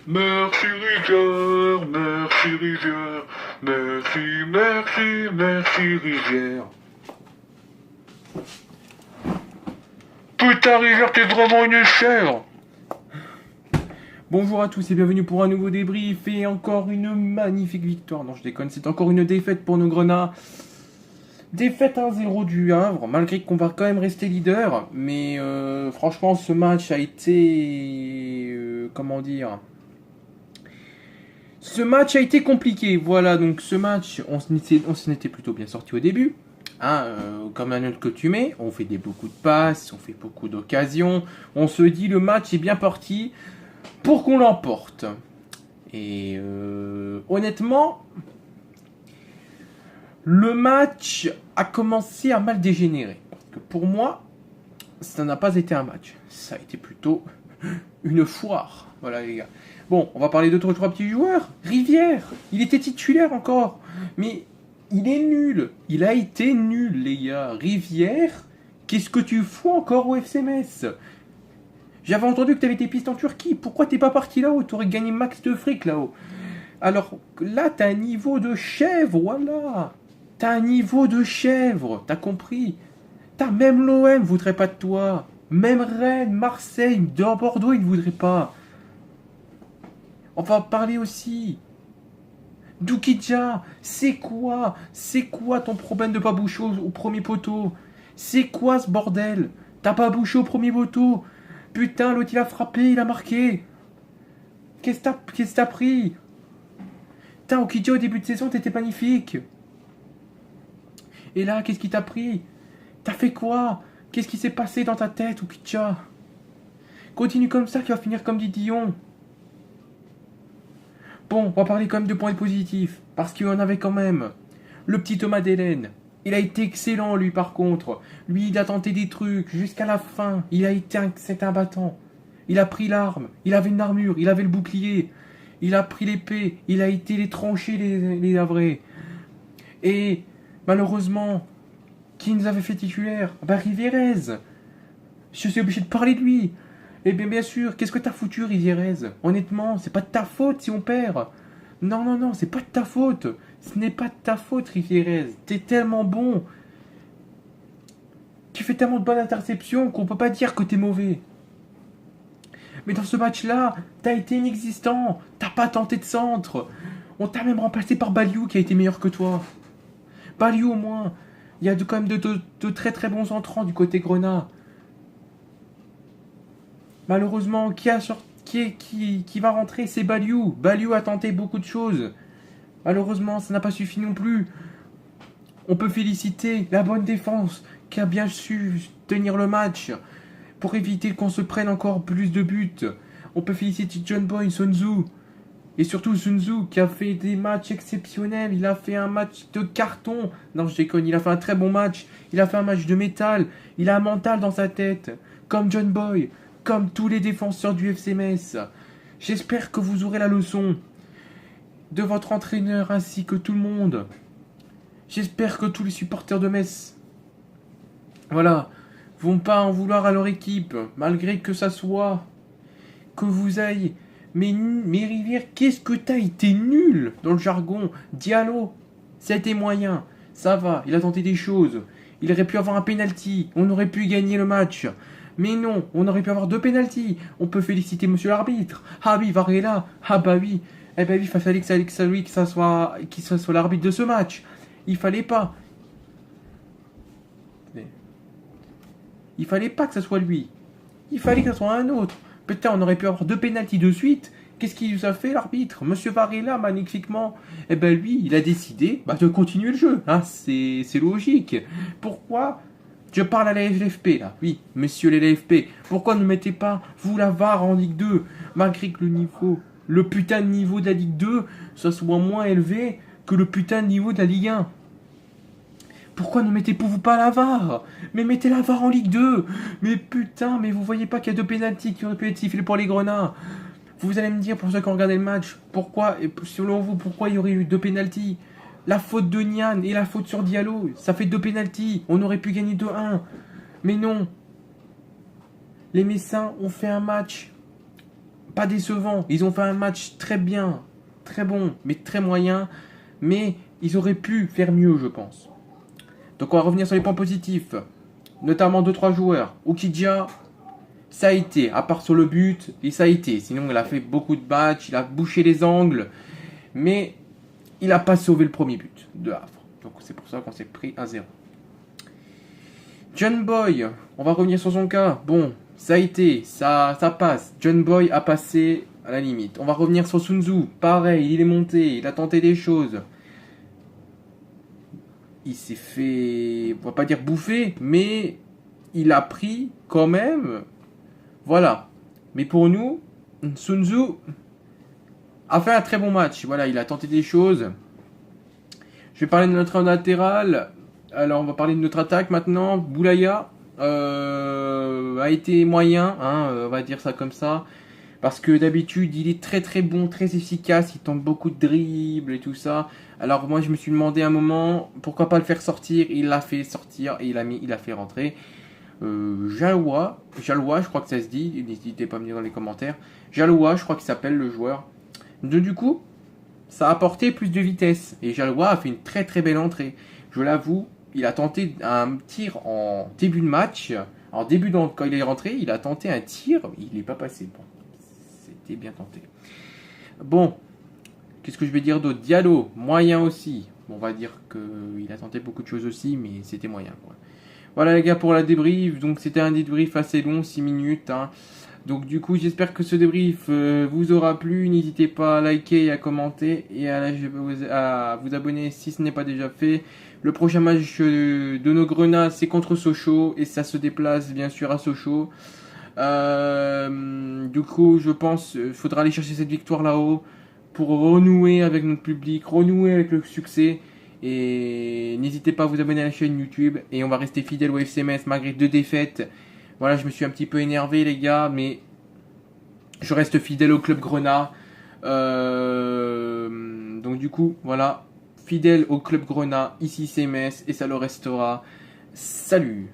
Merci Rivière, merci Rivière, merci Rivière. Putain Rivière, t'es vraiment une chèvre. Bonjour à tous et bienvenue pour un nouveau débrief et encore une magnifique victoire. Non, je déconne, c'est encore une défaite pour nos Grenats. Défaite 1-0 du Havre, malgré qu'on va quand même rester leader. Mais franchement, ce match a été... comment dire... Ce match a été compliqué. Voilà, donc ce match, on s'en était plutôt bien sorti au début. Hein, comme à notre coutume, on fait beaucoup de passes, on fait beaucoup d'occasions. On se dit le match est bien parti pour qu'on l'emporte. Et honnêtement, le match a commencé à mal dégénérer. Parce que pour moi, ça n'a pas été un match. Ça a été plutôt une foire. Voilà les gars. Bon, on va parler de 3 petits joueurs. Rivière, il était titulaire encore. Mais il est nul. Il a été nul les gars. Rivière, qu'est-ce que tu fous encore au FC Metz ? J'avais entendu que tu avais tes pistes en Turquie. Pourquoi t'es pas parti là-haut ? Tu aurais gagné max de fric là-haut. Alors là, t'as un niveau de chèvre, voilà. T'as un niveau de chèvre, t'as compris ? T'as même l'OM voudrait pas de toi. Même Rennes, Marseille, Bordeaux, ils ne voudraient pas. On va parler aussi. Doukidja, c'est quoi ton problème de pas boucher au premier poteau ? C'est quoi ce bordel ? T'as pas bouché au premier poteau ? Putain, l'autre il a frappé, il a marqué. Qu'est-ce que t'as pris ? Putain, Okidja au début de saison, t'étais magnifique. Et là, qu'est-ce qui t'a pris ? T'as fait quoi ? Qu'est-ce qui s'est passé dans ta tête, Okidja ? Continue comme ça, tu vas finir comme Didion. Bon, on va parler quand même de points positifs, parce qu'il y en avait quand même. Le petit Thomas Delaine, il a été excellent lui par contre. Lui, il a tenté des trucs jusqu'à la fin. C'est un battant. Il a pris l'arme, il avait une armure, il avait le bouclier. Il a pris l'épée, il a été les trancher les Havrais. Et malheureusement, qui nous avait fait titulaire ? Bah Rivierez. Je suis obligé de parler de lui. Eh bien sûr, qu'est-ce que t'as foutu Rivierez ? Honnêtement, c'est pas de ta faute si on perd. Non, c'est pas de ta faute. Ce n'est pas de ta faute Rivierez. T'es tellement bon. Tu fais tellement de bonnes interceptions qu'on peut pas dire que t'es mauvais. Mais dans ce match-là, t'as été inexistant. T'as pas tenté de centre. On t'a même remplacé par Baliou qui a été meilleur que toi. Baliou au moins. Il y a quand même de très très bons entrants du côté Grenat. Malheureusement, qui va rentrer ? C'est Baliou. Baliou a tenté beaucoup de choses. Malheureusement, ça n'a pas suffi non plus. On peut féliciter la bonne défense qui a bien su tenir le match pour éviter qu'on se prenne encore plus de buts. On peut féliciter John Boy, Sun Tzu. Et surtout Sun Tzu qui a fait des matchs exceptionnels. Il a fait un match de carton. Non, je déconne, il a fait un très bon match. Il a fait un match de métal. Il a un mental dans sa tête. Comme John Boy. Comme tous les défenseurs du FC Metz. J'espère que vous aurez la leçon de votre entraîneur ainsi que tout le monde. J'espère que tous les supporters de Metz, voilà, vont pas en vouloir à leur équipe, malgré que ça soit que vous aillez. Mais Rivière, qu'est-ce que t'as été nul dans le jargon. Diallo, c'était moyen. Ça va, il a tenté des choses. Il aurait pu avoir un penalty. On aurait pu gagner le match. Mais non, on aurait pu avoir 2 pénaltys. On peut féliciter monsieur l'arbitre. Ah oui, Varela. Ah bah oui. Eh ben oui, il fallait que ça soit l'arbitre de ce match. Il fallait pas. Il fallait pas que ça soit lui. Il fallait que ce soit un autre. Putain, on aurait pu avoir 2 pénaltys de suite. Qu'est-ce qu'il nous a fait l'arbitre ? Monsieur Varela, magnifiquement. Eh ben lui, il a décidé de continuer le jeu. Hein, c'est logique. Pourquoi ? Je parle à la LFP là, oui, messieurs les LFP. Pourquoi ne mettez pas, vous, la VAR en Ligue 2 ? Malgré que le putain de niveau de la Ligue 2, ça soit moins élevé que le putain de niveau de la Ligue 1. Pourquoi ne mettez-vous pas la VAR ? Mais mettez la VAR en Ligue 2 ! Mais putain, mais vous voyez pas qu'il y a 2 pénaltys qui auraient pu être sifflés pour les Grenats ? Vous allez me dire, pour ceux qui ont regardé le match, pourquoi, et selon vous, pourquoi il y aurait eu 2 pénaltys ? La faute de Nian et la faute sur Diallo, ça fait 2 pénaltys. On aurait pu gagner 2-1. Mais non. Les Messins ont fait un match pas décevant. Ils ont fait un match très bien, très bon, mais très moyen. Mais ils auraient pu faire mieux, je pense. Donc on va revenir sur les points positifs. Notamment 2-3 joueurs. Ukidja, ça a été, à part sur le but, et ça a été. Sinon, il a fait beaucoup de matchs, il a bouché les angles. Mais il n'a pas sauvé le premier but de Havre. Donc c'est pour ça qu'on s'est pris 1-0. John Boy, on va revenir sur son cas. Bon, ça a été, ça passe. John Boy a passé à la limite. On va revenir sur Sun Tzu. Pareil, il est monté, il a tenté des choses. Il s'est fait, on va pas dire bouffer, mais il a pris quand même. Voilà. Mais pour nous, Sun Tzu a fait un très bon match. Voilà, il a tenté des choses. Je vais parler de notre latéral. Alors, on va parler de notre attaque maintenant. Boulaya a été moyen, hein, on va dire ça comme ça. Parce que d'habitude, il est très très bon, très efficace. Il tente beaucoup de dribbles et tout ça. Alors, moi, je me suis demandé un moment, pourquoi pas le faire sortir. Il l'a fait sortir et il a fait rentrer. Jaloua, je crois que ça se dit. N'hésitez pas à me dire dans les commentaires. Jaloua, je crois qu'il s'appelle le joueur. Donc, du coup, ça a apporté plus de vitesse. Et Jaloua a fait une très très belle entrée. Je l'avoue. Il a tenté un tir en début de match. Quand il est rentré, il a tenté un tir. Il n'est pas passé. Bon, c'était bien tenté. Bon, qu'est-ce que je vais dire d'autre? Diallo, moyen aussi. Bon, on va dire qu'il a tenté beaucoup de choses aussi, mais c'était moyen, quoi. Voilà les gars pour la débrief. Donc c'était un débrief assez long, 6 minutes. Hein. Donc du coup j'espère que ce débrief vous aura plu. N'hésitez pas à liker et à commenter et à vous abonner si ce n'est pas déjà fait. Le prochain match de nos Grenats c'est contre Sochaux et ça se déplace bien sûr à Sochaux. Du coup je pense qu'il faudra aller chercher cette victoire là-haut pour renouer avec notre public, renouer avec le succès. Et n'hésitez pas à vous abonner à la chaîne YouTube. Et on va rester fidèle au FC Metz malgré 2 défaites. Voilà, je me suis un petit peu énervé les gars. Mais je reste fidèle au club Grenat. Donc du coup, voilà. Fidèle au club Grenat. Ici c'est Metz et ça le restera. Salut!